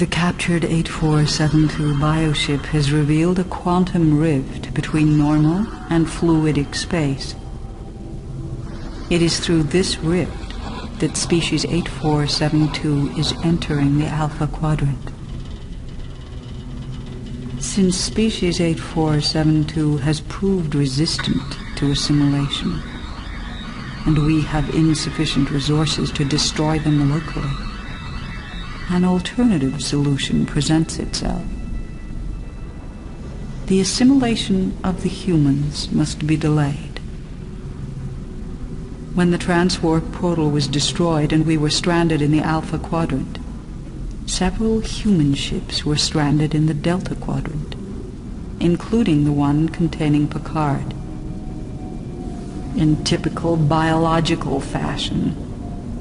The captured 8472 bioship has revealed a quantum rift between normal and fluidic space. It is through this rift that species 8472 is entering the Alpha Quadrant. Since species 8472 has proved resistant to assimilation, and we have insufficient resources to destroy them locally, an alternative solution presents itself. The assimilation of the humans must be delayed. When the transwarp portal was destroyed and we were stranded in the Alpha Quadrant, several human ships were stranded in the Delta Quadrant, including the one containing Picard. In typical biological fashion,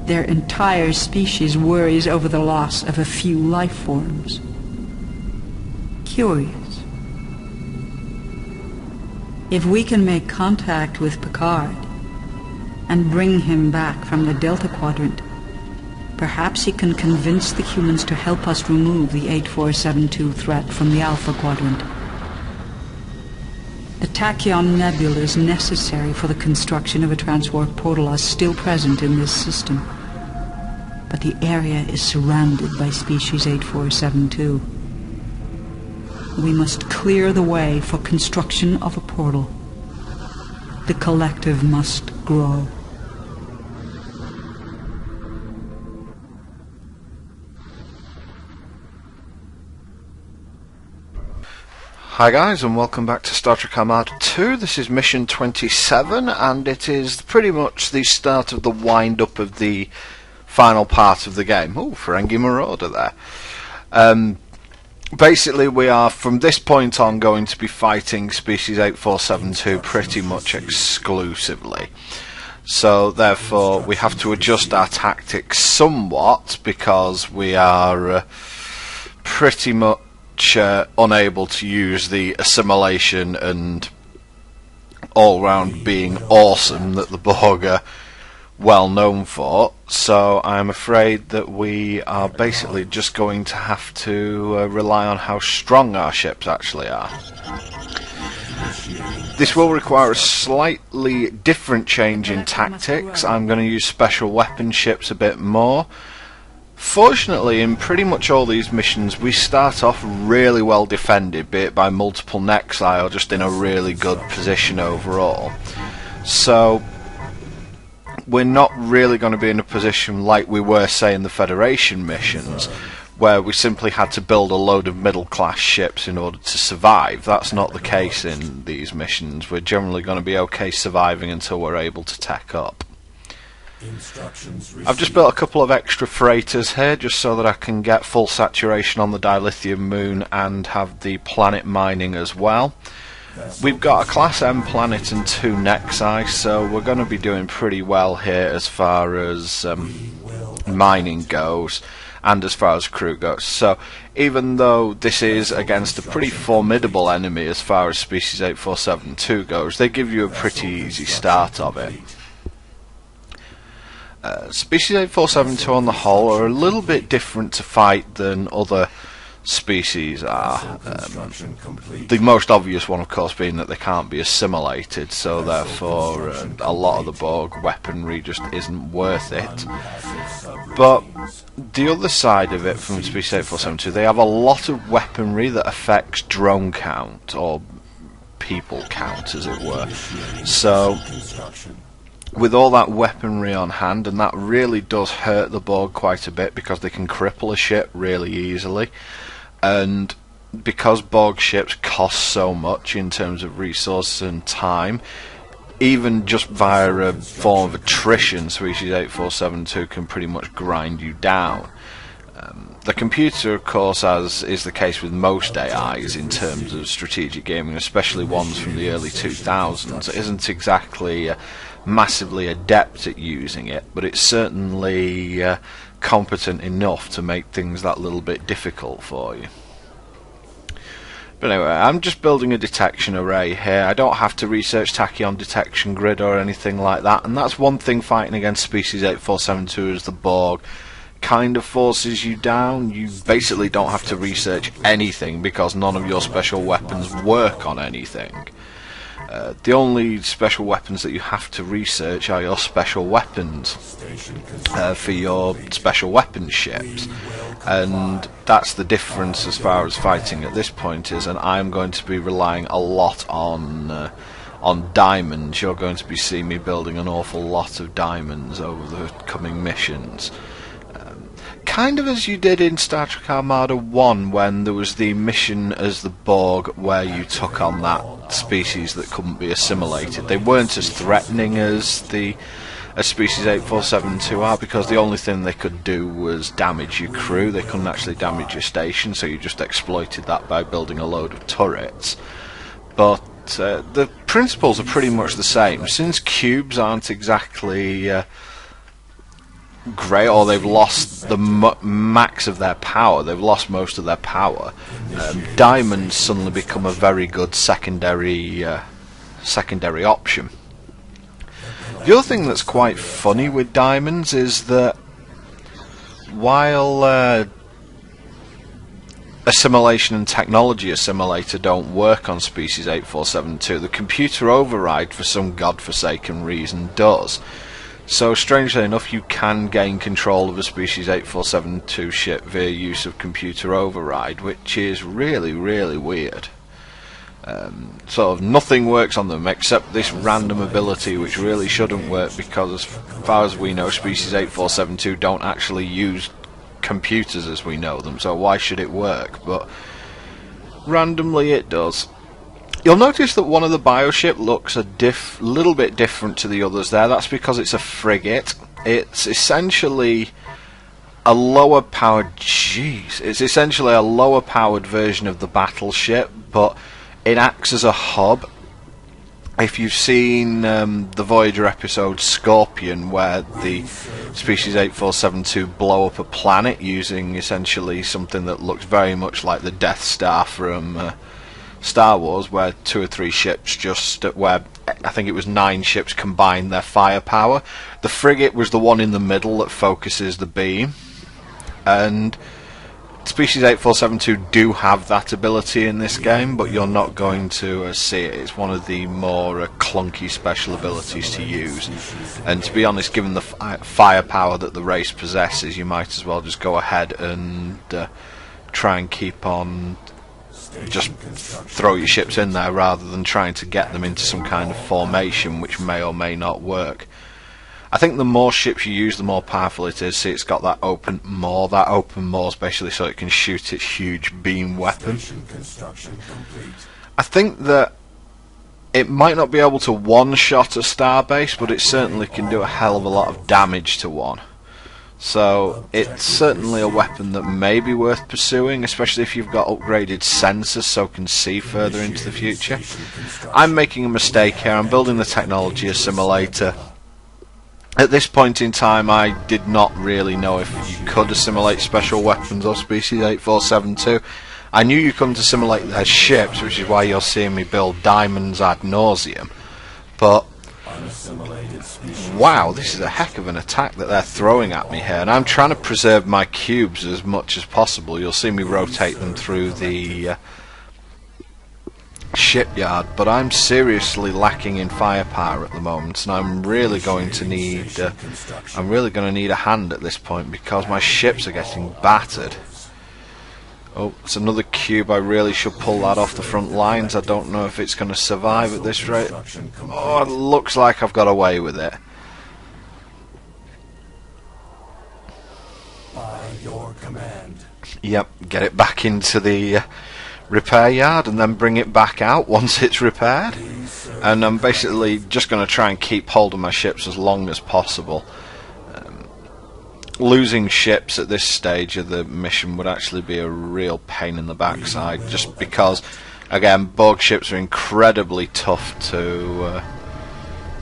their entire species worries over the loss of a few life forms. Curious. If we can make contact with Picard and bring him back from the Delta Quadrant, perhaps he can convince the humans to help us remove the 8472 threat from the Alpha Quadrant. The Tachyon Nebulas necessary for the construction of a transwarp portal are still present in this system, but the area is surrounded by species 8472. We must clear the way for construction of a portal. The collective must grow. Hi guys, and welcome back to Star Trek Armada 2. This is mission 27, and it is pretty much the start of the wind-up of the final part of the game. Ooh, Ferengi Marauder there. Basically, we are, from this point on, going to be fighting Species 8472 pretty much exclusively. So, therefore, we have to adjust our tactics somewhat, because we are pretty much unable to use the assimilation and all-round being awesome that the Borg are well known for. So I'm afraid that we are basically just going to have to rely on how strong our ships actually are. This will require a slightly different change in tactics. I'm going to use special weapon ships a bit more. Fortunately, in pretty much all these missions, we start off really well defended, be it by multiple Nexi or just in a really good position overall. So, we're not really going to be in a position like we were, say, in the Federation missions, where we simply had to build a load of middle-class ships in order to survive. That's not the case in these missions. We're generally going to be okay surviving until we're able to tech up. I've just built a couple of extra freighters here just so that I can get full saturation on the dilithium moon and have the planet mining as well. We've got a Class M planet and 2 Nexi, so we're going to be doing pretty well here as far as mining goes and as far as crew goes. So even though this is against a pretty formidable enemy as far as Species 8472 goes, they give you a pretty easy start of it. Species 8472 on the whole are a little bit different to fight than other species are. The most obvious one, of course, being that they can't be assimilated, so therefore a lot of the Borg weaponry just isn't worth it. But the other side of it from Species 8472, they have a lot of weaponry that affects drone count, or people count as it were. So with all that weaponry on hand, and that really does hurt the Borg quite a bit because they can cripple a ship really easily, and because Borg ships cost so much in terms of resources and time, even just via a form of attrition, Species 8472 can pretty much grind you down. The computer, of course, as is the case with most AIs in terms of strategic gaming, especially ones from the early 2000s, isn't exactly massively adept at using it, but it's certainly competent enough to make things that little bit difficult for you. But anyway, I'm just building a detection array here. I don't have to research tachyon detection grid or anything like that, and that's one thing fighting against Species 8472 as the Borg kind of forces you down. You basically don't have to research anything because none of your special weapons work on anything. The only special weapons that you have to research are your special weapons for your special weapons ships, and that's the difference as far as fighting at this point is. And I'm going to be relying a lot on diamonds. You're going to be seeing me building an awful lot of diamonds over the coming missions. Kind of as you did in Star Trek Armada 1 when there was the mission as the Borg where you took on that species that couldn't be assimilated. They weren't as threatening as species 8472 are because the only thing they could do was damage your crew. They couldn't actually damage your station, so you just exploited that by building a load of turrets. But the principles are pretty much the same. Since cubes aren't exactly great, or they've lost the max of their power, they've lost most of their power, diamonds suddenly become a very good secondary option. The other thing that's quite funny with diamonds is that while assimilation and technology assimilator don't work on species 8472, the computer override for some godforsaken reason does. So strangely enough, you can gain control of a species 8472 ship via use of computer override, which is really, really weird. Sort of nothing works on them except this random ability, which really shouldn't work because as far as we know, species 8472 don't actually use computers as we know them, so why should it work? But randomly it does. You'll notice that one of the bioship looks a little bit different to the others there. That's because it's a frigate. It's essentially a lower powered version of the battleship, but it acts as a hub. If you've seen the Voyager episode Scorpion, where the species 8472 blow up a planet using essentially something that looks very much like the Death Star from Star Wars, where 2 or 3 ships where I think it was 9 ships combined their firepower. The frigate was the one in the middle that focuses the beam, and species 8472 do have that ability in this game, but you're not going to see it. It's one of the more clunky special abilities to use, and to be honest, given the firepower that the race possesses, you might as well just go ahead and try and keep on just throw your ships in there rather than trying to get them into some kind of formation which may or may not work. I think the more ships you use, the more powerful it is. See, it's got that open maw. That open maw is basically so it can shoot its huge beam weapon. I think that it might not be able to one-shot a starbase, but it certainly can do a hell of a lot of damage to one. So it's certainly a weapon that may be worth pursuing, especially if you've got upgraded sensors so can see further into the future. I'm making a mistake here. I'm building the technology assimilator. At this point in time, I did not really know if you could assimilate special weapons of species 8472. I knew you couldn't assimilate their ships, which is why you're seeing me build diamonds ad nauseum. But wow, this is a heck of an attack that they're throwing at me here, and I'm trying to preserve my cubes as much as possible. You'll see me rotate them through the shipyard, but I'm seriously lacking in firepower at the moment, and I'm really going to need a hand at this point because my ships are getting battered. Oh, it's another cube. I really should pull that off the front lines. I don't know if it's going to survive at this rate. Oh, it looks like I've got away with it. By your command. Yep, get it back into the repair yard and then bring it back out once it's repaired. And I'm basically just going to try and keep hold of my ships as long as possible. Losing ships at this stage of the mission would actually be a real pain in the backside, just because, again, Borg ships are incredibly tough to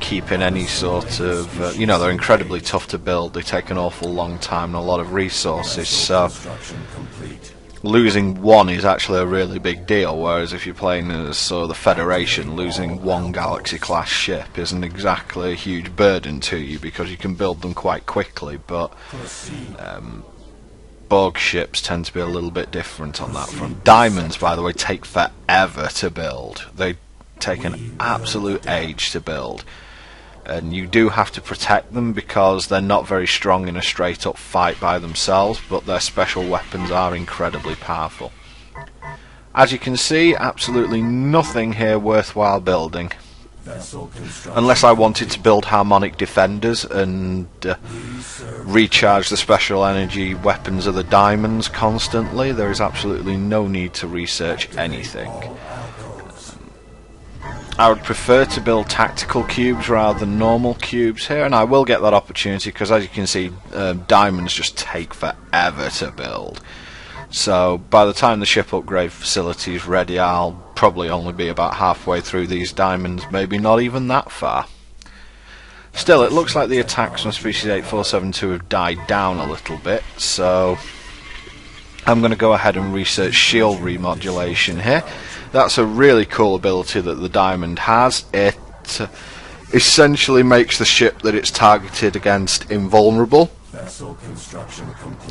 keep in any sort of, they're incredibly tough to build. They take an awful long time and a lot of resources, so losing one is actually a really big deal, whereas if you're playing as sort of the Federation, losing one Galaxy class ship isn't exactly a huge burden to you because you can build them quite quickly, but Borg ships tend to be a little bit different on that front. Diamonds, by the way, take forever to build. They take an absolute age to build, and you do have to protect them because they're not very strong in a straight up fight by themselves, but their special weapons are incredibly powerful. As you can see, absolutely nothing here worthwhile building, unless I wanted to build harmonic defenders and recharge the special energy weapons of the diamonds constantly. There is absolutely no need to research anything. I would prefer to build tactical cubes rather than normal cubes here, and I will get that opportunity because, as you can see, diamonds just take forever to build. So by the time the ship upgrade facility is ready, I'll probably only be about halfway through these diamonds, maybe not even that far. Still, it looks like the attacks on Species 8472 have died down a little bit, so I'm going to go ahead and research shield remodulation here. That's a really cool ability that the diamond has. It essentially makes the ship that it's targeted against invulnerable,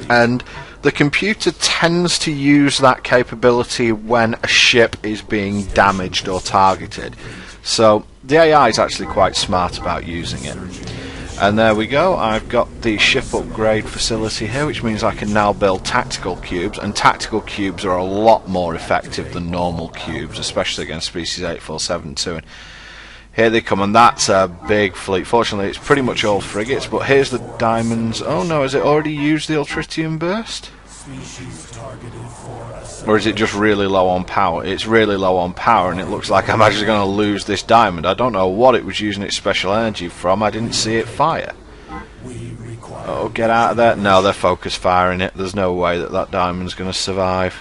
and the computer tends to use that capability when a ship is being damaged or targeted. So the AI is actually quite smart about using it. And there we go, I've got the ship upgrade facility here, which means I can now build tactical cubes, and tactical cubes are a lot more effective than normal cubes, especially against Species 8472. And here they come, and that's a big fleet. Fortunately, it's pretty much all frigates, but here's the diamonds. Oh no, has it already used the Ultritium burst? Or is it just really low on power? It's really low on power, and it looks like I'm actually going to lose this diamond. I don't know what it was using its special energy from. I didn't see it fire. Oh, get out of there. No, they're focus firing it. There's no way that that diamond's going to survive.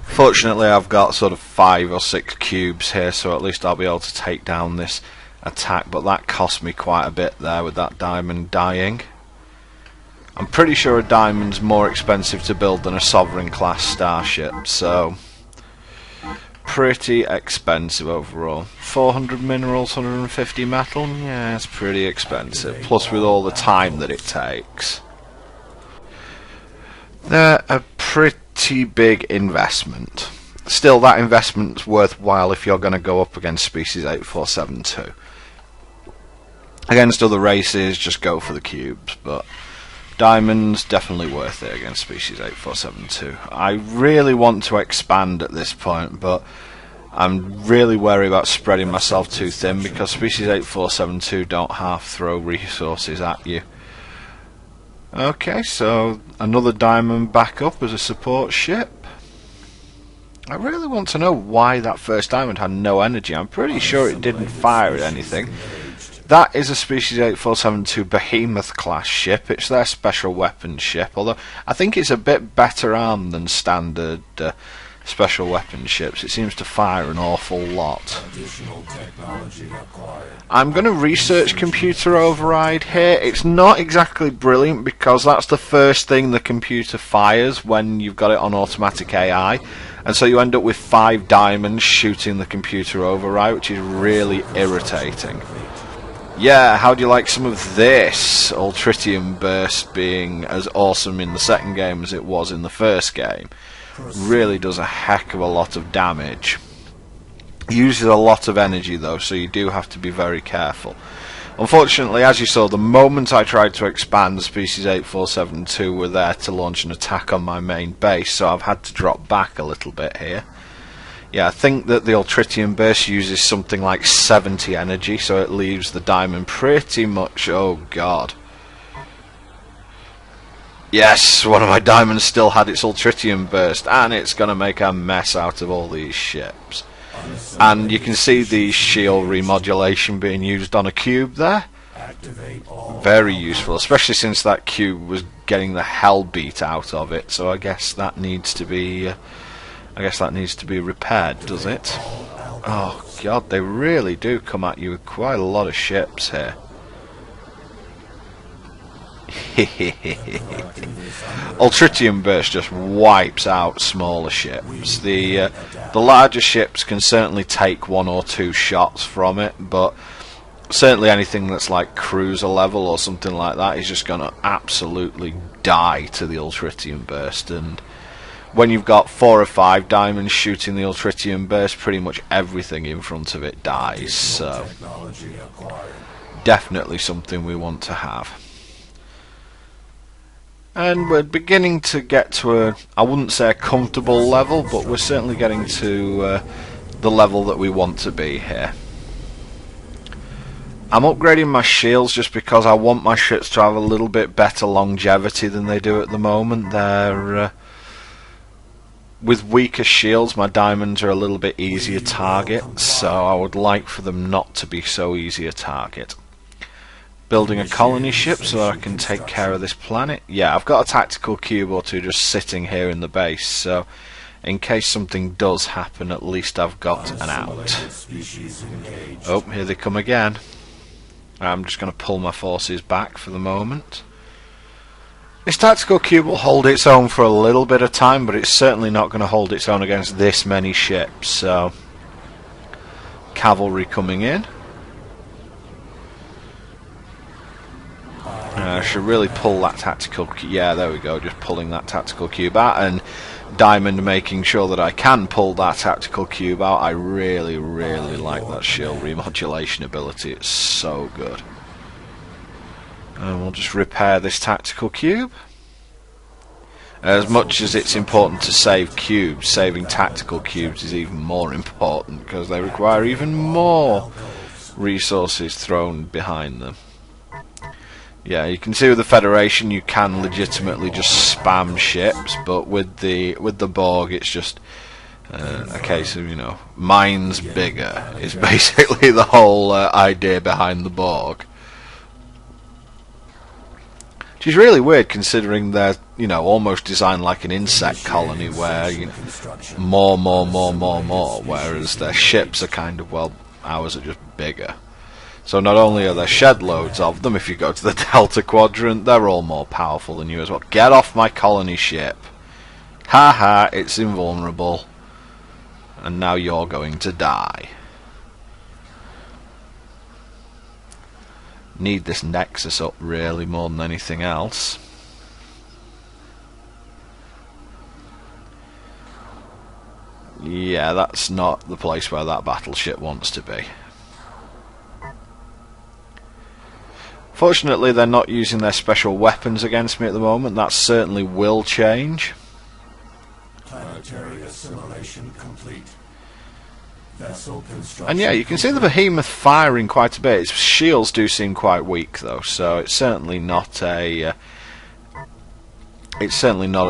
Fortunately, I've got sort of 5 or 6 cubes here, so at least I'll be able to take down this attack, but that cost me quite a bit there with that diamond dying. I'm pretty sure a diamond's more expensive to build than a Sovereign class starship, so pretty expensive overall. 400 minerals, 150 metal, yeah, it's pretty expensive, plus with all the time that it takes. They're a pretty big investment. Still, that investment's worthwhile if you're going to go up against Species 8472. Against other races, just go for the cubes, but diamonds, definitely worth it against Species 8472. I really want to expand at this point, but I'm really wary about spreading myself too thin because Species 8472 don't half throw resources at you. Okay, so another diamond back up as a support ship. I really want to know why that first diamond had no energy. I'm pretty sure it didn't fire at anything. That is a Species 8472 Behemoth class ship. It's their special weapons ship, although I think it's a bit better armed than standard special weapons ships. It seems to fire an awful lot. I'm going to research computer override here. It's not exactly brilliant because that's the first thing the computer fires when you've got it on automatic AI, and so you end up with 5 diamonds shooting the computer override, which is really irritating. Yeah, how do you like some of this? Ultritium burst being as awesome in the second game as it was in the first game. Really does a heck of a lot of damage. Uses a lot of energy though, so you do have to be very careful. Unfortunately, as you saw, the moment I tried to expand, Species 8472 were there to launch an attack on my main base, so I've had to drop back a little bit here. Yeah, I think that the Ultritium burst uses something like 70 energy, so it leaves the diamond pretty much... oh god. Yes, one of my diamonds still had its Ultritium burst, and it's going to make a mess out of all these ships. And you can see the shield remodulation being used on a cube there. Very useful, especially since that cube was getting the hell beat out of it, so I guess that needs to be... repaired, does it? Oh god, they really do come at you with quite a lot of ships here. Ultritium burst just wipes out smaller ships. The larger ships can certainly take 1 or 2 shots from it, but certainly anything that's like cruiser level or something like that is just going to absolutely die to the Ultritium burst. And when you've got 4 or 5 diamonds shooting the Ultritium burst, pretty much everything in front of it dies. So definitely something we want to have. And we're beginning to get to a, I wouldn't say a comfortable level, but we're certainly getting to the level that we want to be here. I'm upgrading my shields just because I want my ships to have a little bit better longevity than they do at the moment. They're with weaker shields, my diamonds are a little bit easier target, so I would like for them not to be so easy a target. Building a colony ship so that I can take care of this planet. Yeah, I've got a tactical cube or 2 just sitting here in the base, so in case something does happen, at least I've got an out. Oh, here they come again. I'm just going to pull my forces back for the moment. This tactical cube will hold its own for a little bit of time, but it's certainly not going to hold its own against this many ships, so cavalry coming in. I should really pull that tactical cube. Yeah, there we go, just pulling that tactical cube out, and Diamond making sure that I can pull that tactical cube out. I really, really like that shield remodulation ability. It's so good. And we'll just repair this tactical cube. As much as it's important to save cubes, saving tactical cubes is even more important because they require even more resources thrown behind them. Yeah, you can see with the Federation you can legitimately just spam ships, but with the Borg it's just a case of, you know, mine's bigger is basically the whole idea behind the Borg. Which is really weird considering they're, you know, almost designed like an insect colony where, you know, more, whereas their ships are kind of, well, ours are just bigger. So not only are there shed loads of them, if you go to the Delta Quadrant, they're all more powerful than you as well. Get off my colony ship. Haha, it's invulnerable. And now you're going to die. Need this Nexus up really more than anything else. Yeah, that's not the place where that battleship wants to be. Fortunately, they're not using their special weapons against me at the moment. That certainly will change. Planetary assimilation complete. Vessel construction. And yeah, you can see the Behemoth firing quite a bit. Its shields do seem quite weak, though, so it's certainly not a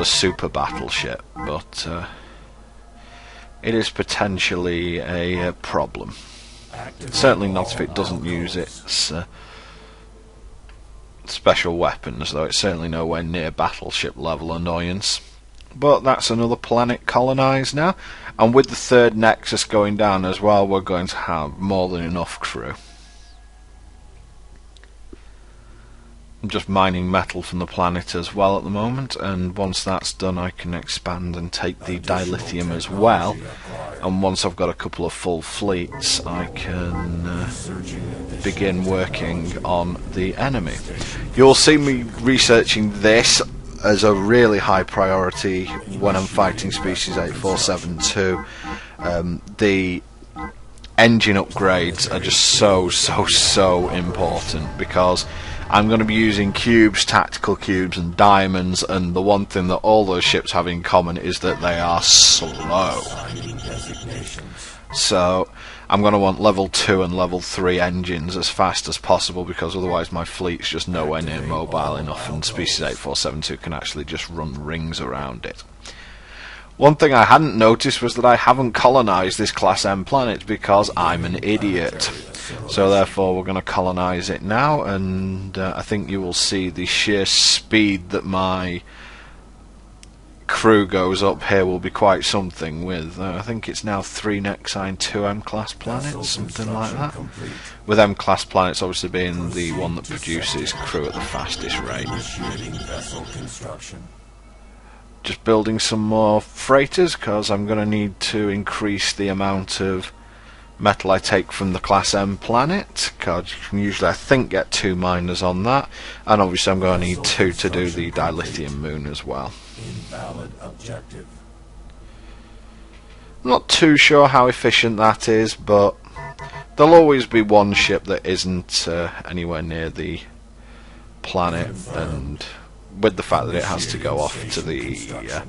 super battleship, but it is potentially a problem. Certainly not if it doesn't use its special weapons, though it's certainly nowhere near battleship level annoyance. But that's another planet colonised now, and with the third Nexus going down as well, we're going to have more than enough crew. I'm just mining metal from the planet as well at the moment, and once that's done I can expand and take the dilithium as well, and once I've got a couple of full fleets I can begin working on the enemy. You'll see me researching this as a really high priority when I'm fighting Species 8472. The engine upgrades are just so important, because I'm going to be using cubes, tactical cubes and diamonds, and the one thing that all those ships have in common is that they are slow. So I'm going to want level 2 and level 3 engines as fast as possible, because otherwise my fleet's just nowhere near mobile enough and Species 8472 can actually just run rings around it. One thing I hadn't noticed was that I haven't colonised this Class M planet because I'm an idiot. So therefore we're going to colonise it now, and I think you will see the sheer speed that my crew goes up here will be quite something with, I think it's now 3 Nexine 2 M-class planets, something like that. With M-class planets obviously being the one that produces crew at the fastest rate. Just building some more freighters, because I'm going to need to increase the amount of metal I take from the Class M planet, because you can usually, I think, get 2 miners on that, and obviously I'm going to need 2 to do the dilithium moon as well. Invalid objective. Not too sure how efficient that is, but there'll always be one ship that isn't anywhere near the planet, and with the fact that it has to go off to the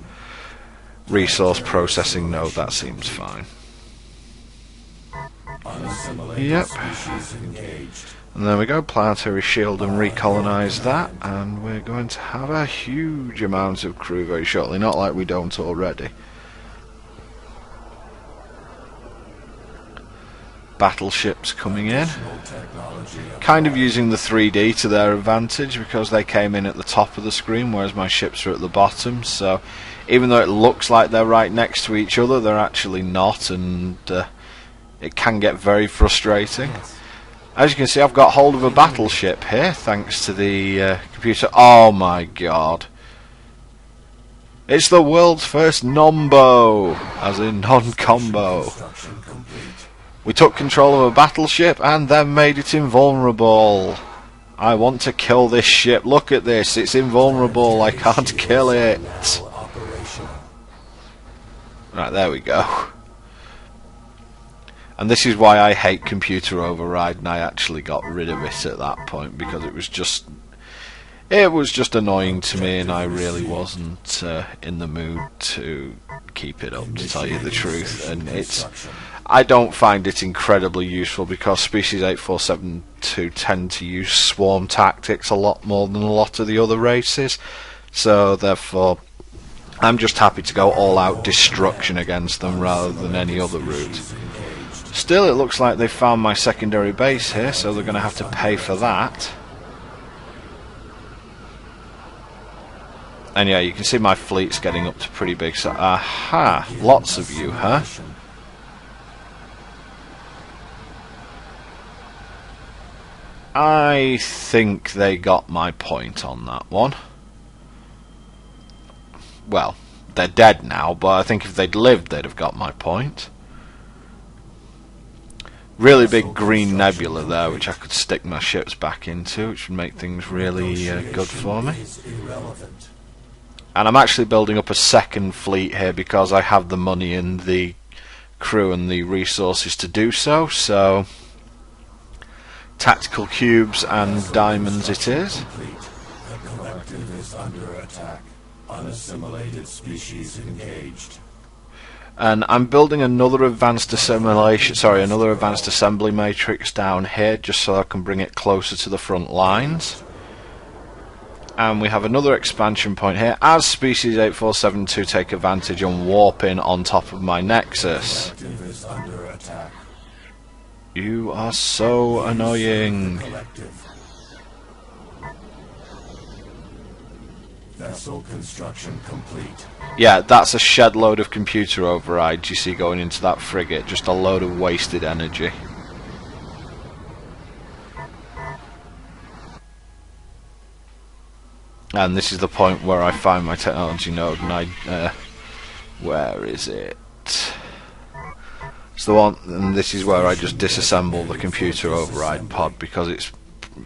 resource processing node, that seems fine. Yep. And there we go, planetary shield, and recolonise that, and we're going to have a huge amount of crew very shortly, not like we don't already. Battleships coming in, kind of using the 3D to their advantage, because they came in at the top of the screen whereas my ships are at the bottom, so even though it looks like they're right next to each other, they're actually not, and it can get very frustrating. As you can see, I've got hold of a battleship here thanks to the computer. Oh my god, it's the world's first nombo, as in non-combo. We took control of a battleship and then made it invulnerable. I want to kill this ship. Look at this, it's invulnerable, I can't kill it. Right, there we go. And this is why I hate computer override, and I actually got rid of it at that point, because it was just annoying to me, and I really wasn't in the mood to keep it up, to tell you the truth. And I don't find it incredibly useful, because Species 8472 tend to use swarm tactics a lot more than a lot of the other races, so therefore I'm just happy to go all out destruction against them rather than any other route. Still, it looks like they found my secondary base here, so they're going to have to pay for that. And yeah, you can see my fleet's getting up to pretty big, so aha, lots of you, huh? I think they got my point on that one. Well, they're dead now, but I think if they'd lived, they'd have got my point. Really big green nebula there, which I could stick my ships back into, which would make things really good for me. And I'm actually building up a second fleet here because I have the money and the crew and the resources to do so, so tactical cubes and diamonds it is. The collective is under attack. Unassimilated species engaged. And I'm building another advanced assembly matrix down here, just so I can bring it closer to the front lines. And we have another expansion point here as Species 8472 take advantage and warp in on top of my Nexus. You are so annoying. Vessel construction complete. Yeah, that's a shed load of computer overrides you see going into that frigate, just a load of wasted energy. And this is the point where I find my technology node, and I where is it? It's the one, and this is where I just disassemble the computer override pod, because it's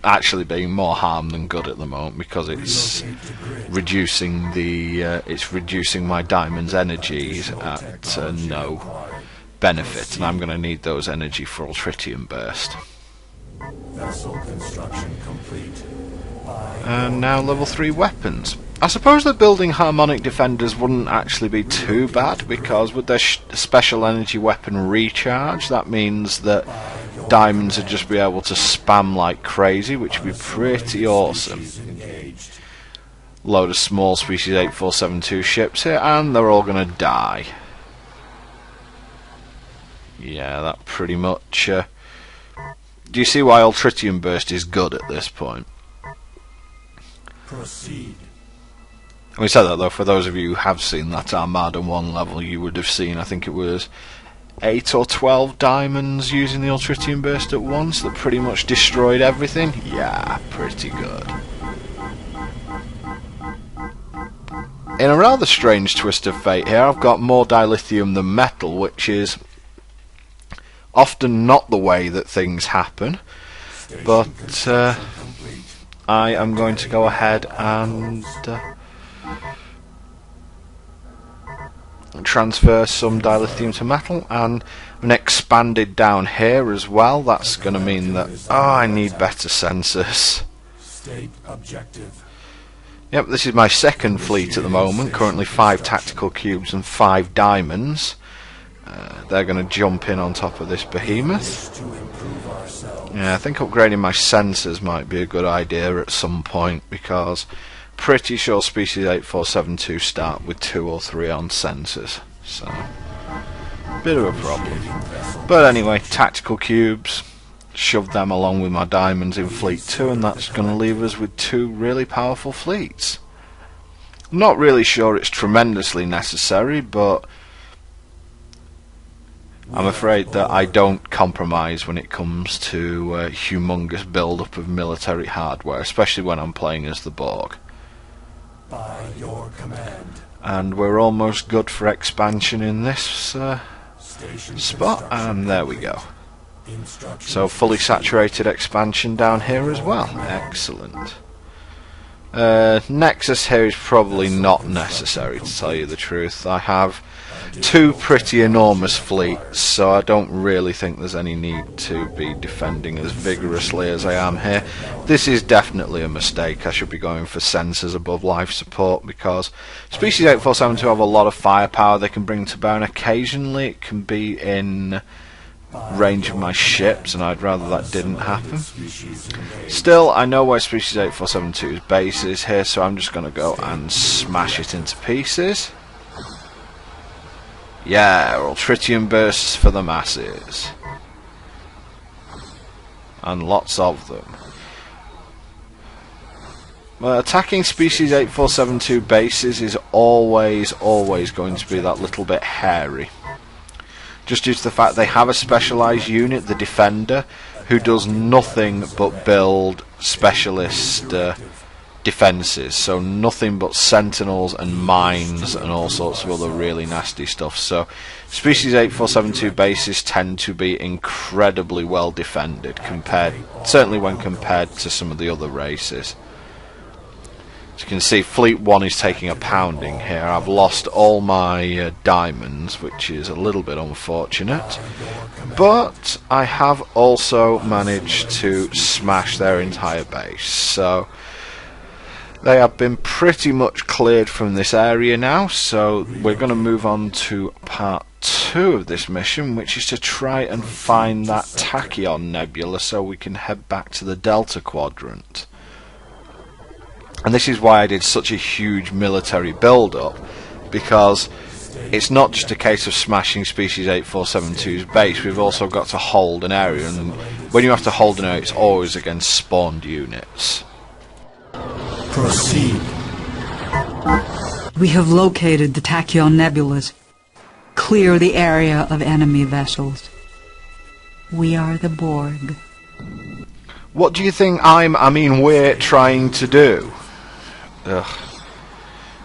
actually being more harm than good at the moment, because it's reducing my diamond's energies at no benefit, and I'm going to need those energy for Tritium burst. Vessel construction complete. And now level 3 weapons. I suppose that building harmonic defenders wouldn't actually be too bad, because with their special energy weapon recharge, that means that diamonds would just be able to spam like crazy, which would be pretty awesome. Load of small Species 8472 ships here, and they're all going to die. Yeah, that pretty much... do you see why Tritium burst is good at this point? Proceed. Having said that though, for those of you who have seen that Armada 1 level, you would have seen, I think it was 8 or 12 diamonds using the Ultritium burst at once that pretty much destroyed everything. Yeah, pretty good. In a rather strange twist of fate here, I've got more dilithium than metal, which is often not the way that things happen, but I am going to go ahead and transfer some dilithium to metal, and an expanded down here as well. That's going to mean that I need better sensors. State objective. Yep, this is my second fleet at the moment, currently 5 tactical cubes and 5 diamonds. They're going to jump in on top of this behemoth. Yeah, I think upgrading my sensors might be a good idea at some point, because pretty sure species 8472 start with 2 or 3 on sensors, so bit of a problem. But anyway, tactical cubes, shove them along with my diamonds in fleet 2, and that's going to leave us with 2 really powerful fleets. I'm not really sure it's tremendously necessary, but I'm afraid that I don't compromise when it comes to humongous build-up of military hardware, especially when I'm playing as the Borg. By your command. And we're almost good for expansion in this spot, and there we go. So fully saturated expansion down here as well. Excellent. Nexus here is probably not necessary, to tell you the truth. I have 2 pretty enormous fleets, so I don't really think there's any need to be defending as vigorously as I am here. This is definitely a mistake. I should be going for sensors above life support, because species 8472 have a lot of firepower they can bring to bear, and occasionally it can be in range of my ships, and I'd rather that didn't happen. Still, I know where species 8472's base is here, so I'm just going to go and smash it into pieces. Yeah, Ultritium bursts for the masses. And lots of them. Well, attacking species 8472 bases is always going to be that little bit hairy. Just due to the fact they have a specialised unit, the Defender, who does nothing but build specialist defences, so nothing but sentinels and mines and all sorts of other really nasty stuff. So species 8472 bases tend to be incredibly well defended, certainly when compared to some of the other races. As you can see, Fleet 1 is taking a pounding here. I've lost all my diamonds, which is a little bit unfortunate, but I have also managed to smash their entire base. So they have been pretty much cleared from this area now, so we're going to move on to part 2 of this mission, which is to try and find that Tachyon Nebula so we can head back to the Delta Quadrant. And this is why I did such a huge military build-up, because it's not just a case of smashing species 8472's base, we've also got to hold an area, and when you have to hold an area, it's always against spawned units. Proceed. We have located the Tachyon Nebulas. Clear the area of enemy vessels. We are the Borg. What do you think we're trying to do? Ugh.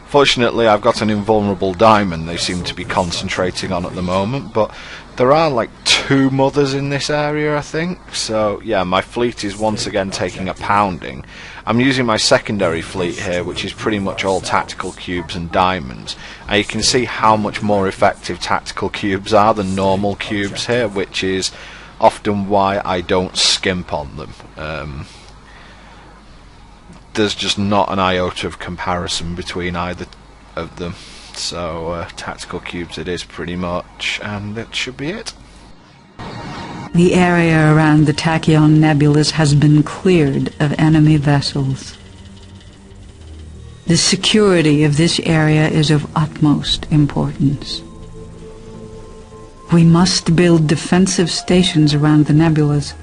Fortunately, I've got an invulnerable diamond they seem to be concentrating on at the moment, but there are like 2 mothers in this area, I think. So yeah, my fleet is once again taking a pounding. I'm using my secondary fleet here, which is pretty much all tactical cubes and diamonds, and you can see how much more effective tactical cubes are than normal cubes here, which is often why I don't skimp on them. There's just not an iota of comparison between either of them, so tactical cubes it is pretty much, and that should be it. The area around the Tachyon Nebulas has been cleared of enemy vessels. The security of this area is of utmost importance. We must build defensive stations around the nebulas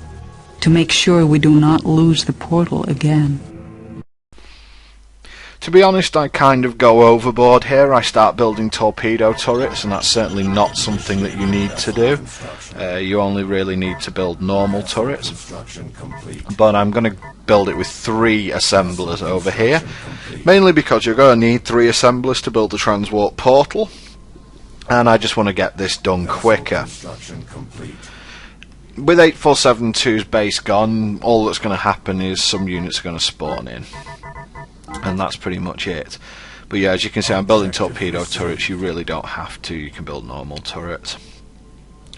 to make sure we do not lose the portal again. To be honest, I kind of go overboard here. I start building torpedo turrets, and that's certainly not something that you need to do. You only really need to build normal turrets. But I'm going to build it with 3 assemblers over here, mainly because you're going to need 3 assemblers to build the transwarp portal, and I just want to get this done quicker. With 8472's base gone, all that's going to happen is some units are going to spawn in. And that's pretty much it. But yeah, as you can see, I'm building torpedo turrets. You really don't have to. You can build normal turrets.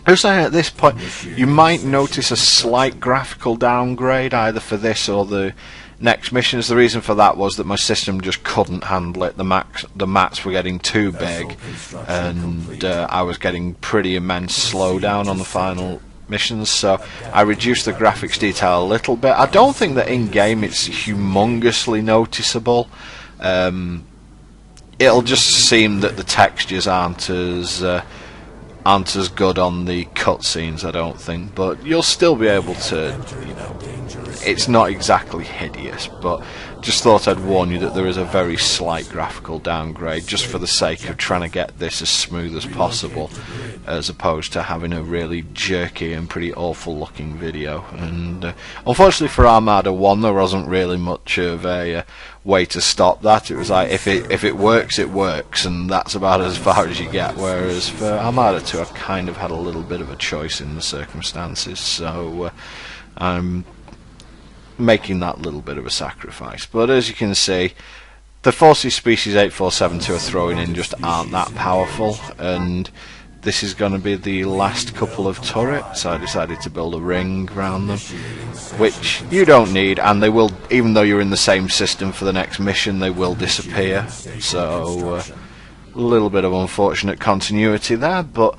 I was saying at this point, you might notice a slight graphical downgrade either for this or the next missions. The reason for that was that my system just couldn't handle it. The mats were getting too big, and I was getting pretty immense slowdown on the final missions, so I reduced the graphics detail a little bit. I don't think that in game it's humongously noticeable. It'll just seem that the textures aren't as good on the cutscenes, I don't think, but you'll still be able to, you know, it's not exactly hideous, but just thought I'd warn you that there is a very slight graphical downgrade, just for the sake of trying to get this as smooth as possible, as opposed to having a really jerky and pretty awful looking video. And unfortunately for Armada 1 there wasn't really much of a way to stop that. It was like, if it works, it works, and that's about as far as you get, whereas for Armada 2 I kind of had a little bit of a choice in the circumstances, so I'm making that little bit of a sacrifice. But as you can see, the forces species 8472 are throwing in just aren't that powerful, and this is going to be the last couple of turrets. I decided to build a ring around them, which you don't need, and they will, even though you're in the same system for the next mission, they will disappear. So a little bit of unfortunate continuity there, but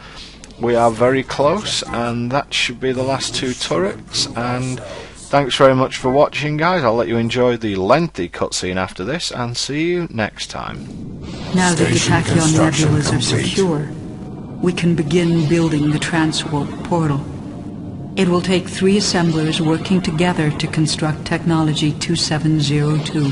we are very close, and that should be the last 2 turrets. And thanks very much for watching, guys. I'll let you enjoy the lengthy cutscene after this, and see you next time. Now that the Tachyon Nebulas are secure, we can begin building the transwarp portal. It will take 3 assemblers working together to construct Technology 2702.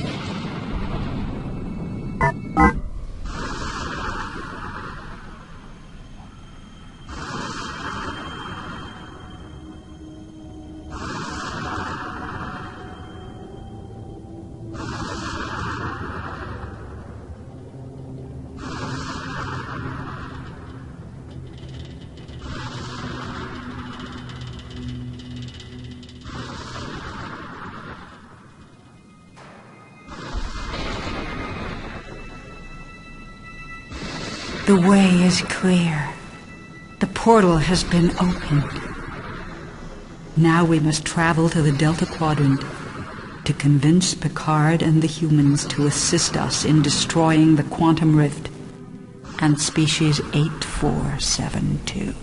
The way is clear. The portal has been opened. Now we must travel to the Delta Quadrant to convince Picard and the humans to assist us in destroying the quantum rift and species 8472.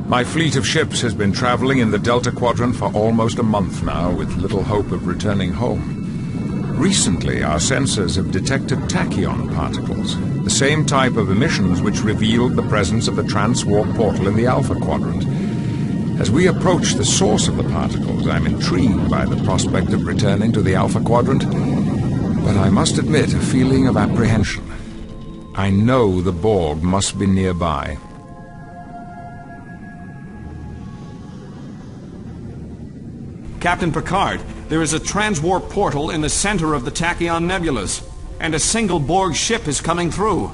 My fleet of ships has been traveling in the Delta Quadrant for almost a month now, with little hope of returning home. Recently, our sensors have detected tachyon particles, the same type of emissions which revealed the presence of the transwarp portal in the Alpha Quadrant. As we approach the source of the particles, I'm intrigued by the prospect of returning to the Alpha Quadrant, but I must admit a feeling of apprehension. I know the Borg must be nearby. Captain Picard, there is a transwarp portal in the center of the Tachyon Nebulas, and a single Borg ship is coming through.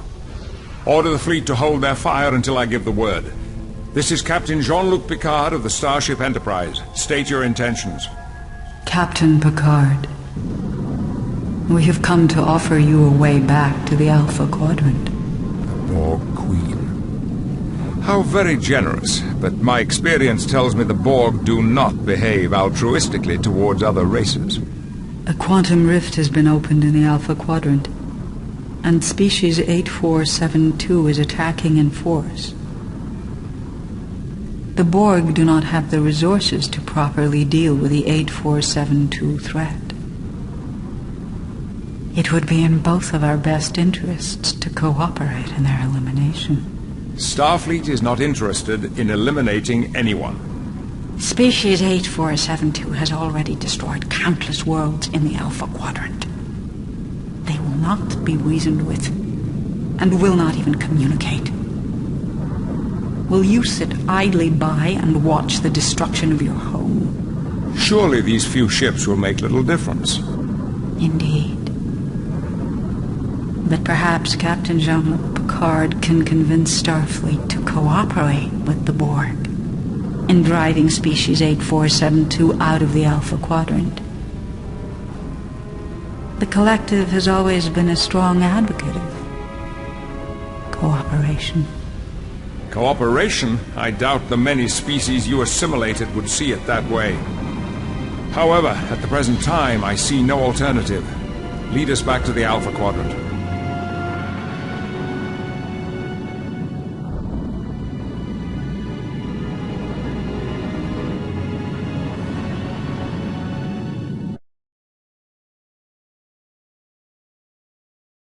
Order the fleet to hold their fire until I give the word. This is Captain Jean-Luc Picard of the Starship Enterprise. State your intentions. Captain Picard, we have come to offer you a way back to the Alpha Quadrant. The Borg Queen. How very generous, but my experience tells me the Borg do not behave altruistically towards other races. A quantum rift has been opened in the Alpha Quadrant, and species 8472 is attacking in force. The Borg do not have the resources to properly deal with the 8472 threat. It would be in both of our best interests to cooperate in their elimination. Starfleet is not interested in eliminating anyone. Species 8472 has already destroyed countless worlds in the Alpha Quadrant. They will not be reasoned with, and will not even communicate. Will you sit idly by and watch the destruction of your home? Surely these few ships will make little difference. Indeed. But perhaps Captain Jean-Luc Picard can convince Starfleet to cooperate with the Borg in driving Species 8472 out of the Alpha Quadrant. The Collective has always been a strong advocate of cooperation. Cooperation? I doubt the many species you assimilated would see it that way. However, at the present time, I see no alternative. Lead us back to the Alpha Quadrant.